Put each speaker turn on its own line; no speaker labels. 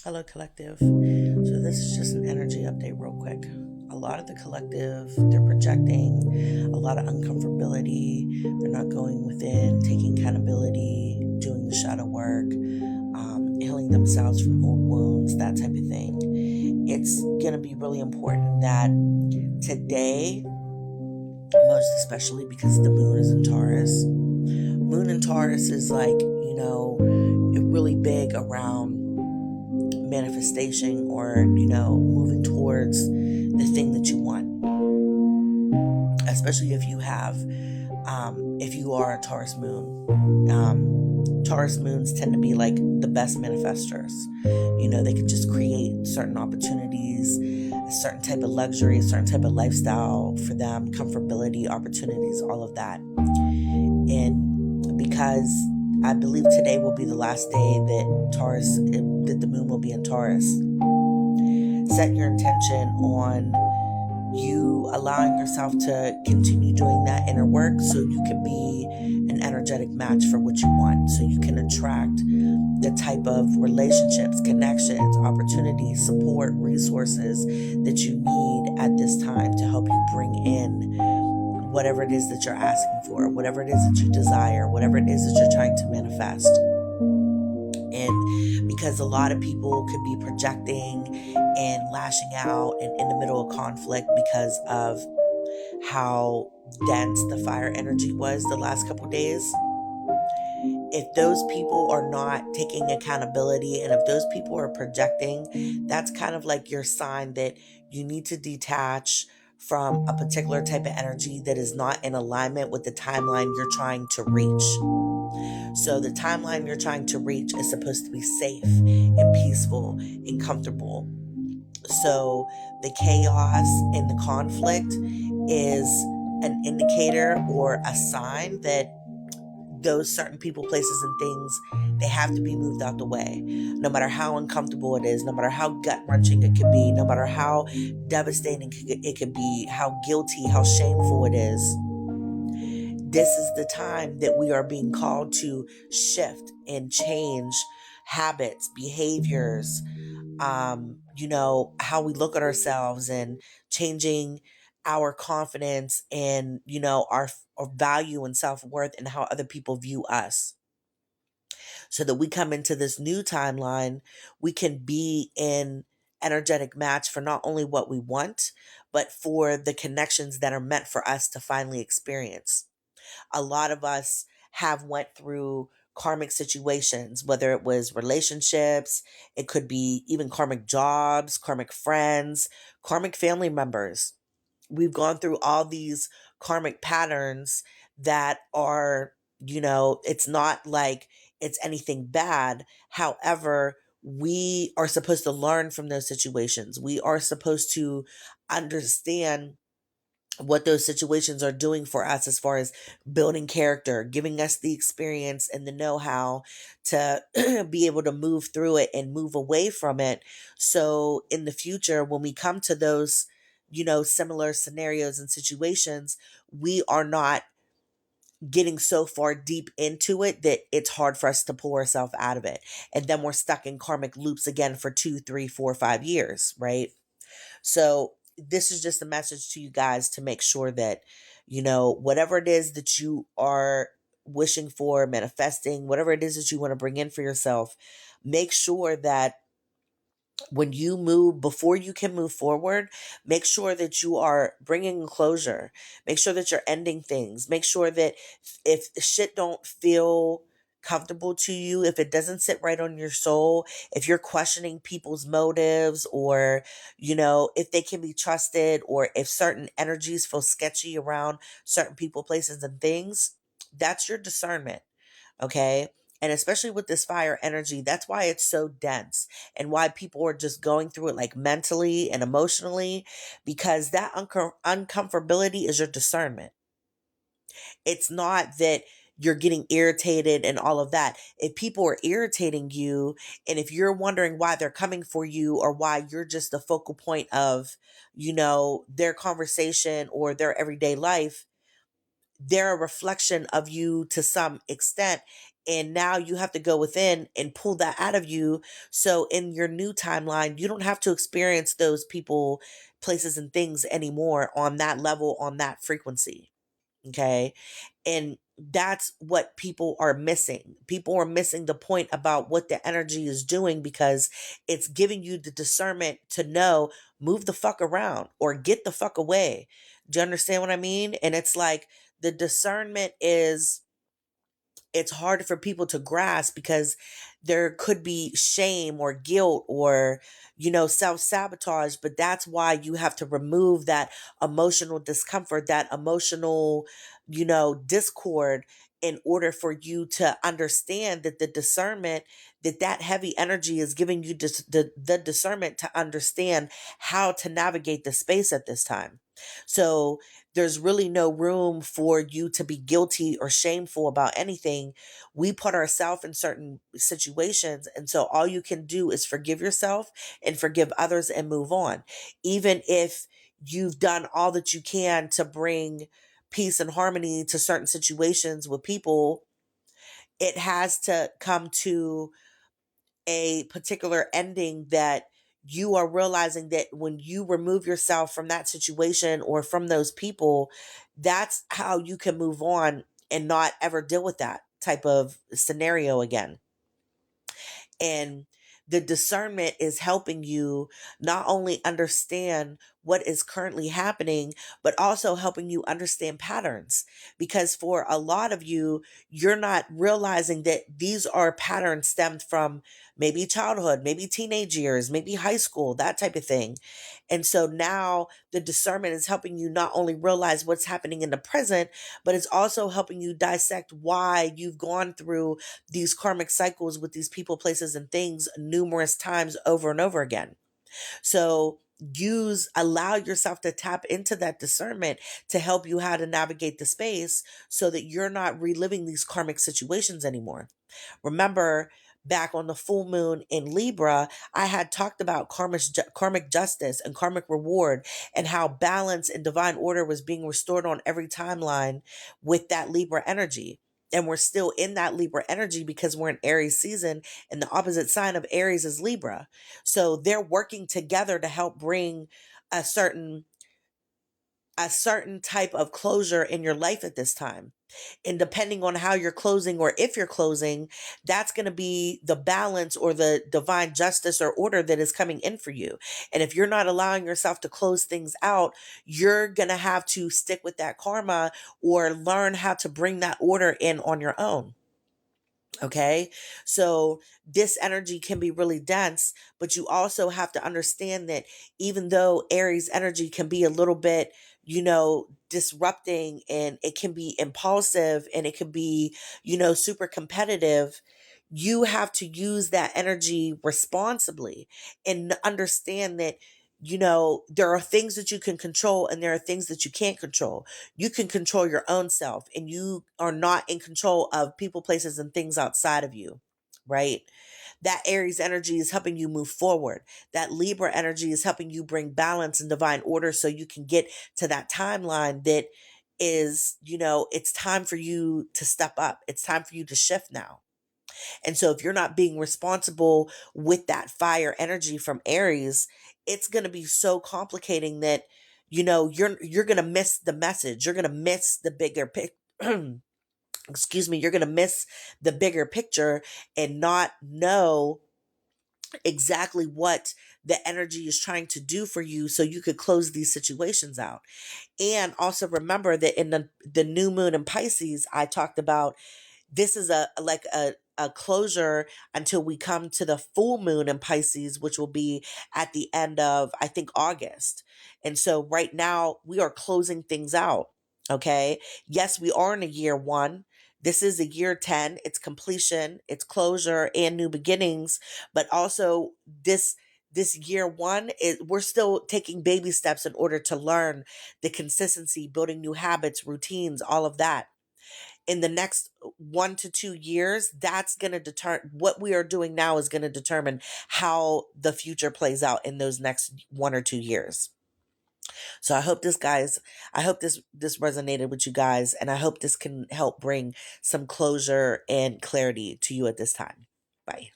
Hello, collective. So, this is just an energy update, real quick. A lot of the collective, they're projecting a lot of uncomfortability. They're not going within, taking accountability, doing the shadow work, healing themselves from old wounds, that type of thing. It's going to be really important that today, most especially because the moon is in Taurus, moon in Taurus is like, really big around manifestation or, moving towards the thing that you want. Especially if you have, if you are a Taurus moon. Taurus moons tend to be like the best manifestors. They can just create certain opportunities, a certain type of luxury, a certain type of lifestyle for them, comfortability, opportunities, all of that. And because I believe today will be the last day that the moon will be in Taurus, set your intention on you allowing yourself to continue doing that inner work so you can be an energetic match for what you want, so you can attract the type of relationships, connections, opportunities, support, resources that you need at this time to help you bring in whatever it is that you're asking for, whatever it is that you desire, whatever it is that you're trying to manifest. And because a lot of people could be projecting and lashing out and in the middle of conflict because of how dense the fire energy was the last couple days. If those people are not taking accountability and if those people are projecting, that's kind of like your sign that you need to detach from a particular type of energy that is not in alignment with the timeline you're trying to reach. So the timeline you're trying to reach is supposed to be safe and peaceful and comfortable. So the chaos and the conflict is an indicator or a sign that those certain people, places, and things, they have to be moved out the way. No matter how uncomfortable it is, no matter how gut-wrenching it could be, no matter how devastating it could be, how guilty, how shameful it is. This is the time that we are being called to shift and change habits, behaviors, how we look at ourselves and changing our confidence and, our value and self-worth and how other people view us. So that we come into this new timeline, we can be in energetic match for not only what we want, but for the connections that are meant for us to finally experience. A lot of us have went through karmic situations, whether it was relationships, it could be even karmic jobs, karmic friends, karmic family members. We've gone through all these karmic patterns that are, it's not like it's anything bad. However, we are supposed to learn from those situations. We are supposed to understand what those situations are doing for us as far as building character, giving us the experience and the know-how to be able to move through it and move away from it. So in the future, when we come to those, similar scenarios and situations, we are not getting so far deep into it that it's hard for us to pull ourselves out of it. And then we're stuck in karmic loops again for 2, 3, 4, 5 years, right? So this is just a message to you guys to make sure that, whatever it is that you are wishing for, manifesting, whatever it is that you want to bring in for yourself, make sure that when you move, before you can move forward, make sure that you are bringing closure. Make sure that you're ending things. Make sure that if shit don't feel comfortable to you, if it doesn't sit right on your soul, if you're questioning people's motives or, if they can be trusted or if certain energies feel sketchy around certain people, places, and things, that's your discernment. Okay. And especially with this fire energy, that's why it's so dense and why people are just going through it like mentally and emotionally, because that uncomfortability is your discernment. It's not that you're getting irritated and all of that. If people are irritating you and if you're wondering why they're coming for you or why you're just the focal point of, their conversation or their everyday life, they're a reflection of you to some extent. And now you have to go within and pull that out of you. So in your new timeline, you don't have to experience those people, places, and things anymore on that level, on that frequency. Okay. And that's what people are missing. People are missing the point about what the energy is doing, because it's giving you the discernment to know, move the fuck around or get the fuck away. Do you understand what I mean? And it's like the discernment is, it's hard for people to grasp because there could be shame or guilt or, self-sabotage. But that's why you have to remove that emotional discomfort, that emotional, discord, in order for you to understand that the discernment, that heavy energy is giving you the discernment to understand how to navigate the space at this time. So there's really no room for you to be guilty or shameful about anything. We put ourselves in certain situations. And so all you can do is forgive yourself and forgive others and move on. Even if you've done all that you can to bring peace and harmony to certain situations with people, it has to come to a particular ending that you are realizing that when you remove yourself from that situation or from those people, that's how you can move on and not ever deal with that type of scenario again. And the discernment is helping you not only understand what is currently happening, but also helping you understand patterns. Because for a lot of you, you're not realizing that these are patterns stemmed from maybe childhood, maybe teenage years, maybe high school, that type of thing. And so now the discernment is helping you not only realize what's happening in the present, but it's also helping you dissect why you've gone through these karmic cycles with these people, places, and things numerous times over and over again. So allow yourself to tap into that discernment to help you how to navigate the space so that you're not reliving these karmic situations anymore. Remember, back on the full moon in Libra, I had talked about karmic justice and karmic reward, and how balance and divine order was being restored on every timeline with that Libra energy. And we're still in that Libra energy because we're in Aries season, and the opposite sign of Aries is Libra. So they're working together to help bring a certain type of closure in your life at this time. And depending on how you're closing or if you're closing, that's going to be the balance or the divine justice or order that is coming in for you. And if you're not allowing yourself to close things out, you're going to have to stick with that karma or learn how to bring that order in on your own. Okay. So this energy can be really dense, but you also have to understand that even though Aries energy can be a little bit, disrupting, and it can be impulsive, and it can be, super competitive, you have to use that energy responsibly and understand that, there are things that you can control and there are things that you can't control. You can control your own self, and you are not in control of people, places, and things outside of you, right? That Aries energy is helping you move forward. That Libra energy is helping you bring balance and divine order so you can get to that timeline that is, it's time for you to step up. It's time for you to shift now. And so if you're not being responsible with that fire energy from Aries, it's going to be so complicating that you're going to miss the message. You're going to miss the bigger excuse me, you're going to miss the bigger picture and not know exactly what the energy is trying to do for you so you could close these situations out. And also remember that in the new moon in Pisces, I talked about this is a closure until we come to the full moon in Pisces, which will be at the end of, I think, August. And so right now we are closing things out. Okay. Yes, we are in a year one. This is a year 10. It's completion, it's closure, and new beginnings. But also this year one, we're still taking baby steps in order to learn the consistency, building new habits, routines, all of that. In the next 1 to 2 years, that's going to determine what we are doing now is going to determine how the future plays out in those next 1 or 2 years. So I hope this resonated with you guys, and I hope this can help bring some closure and clarity to you at this time. Bye.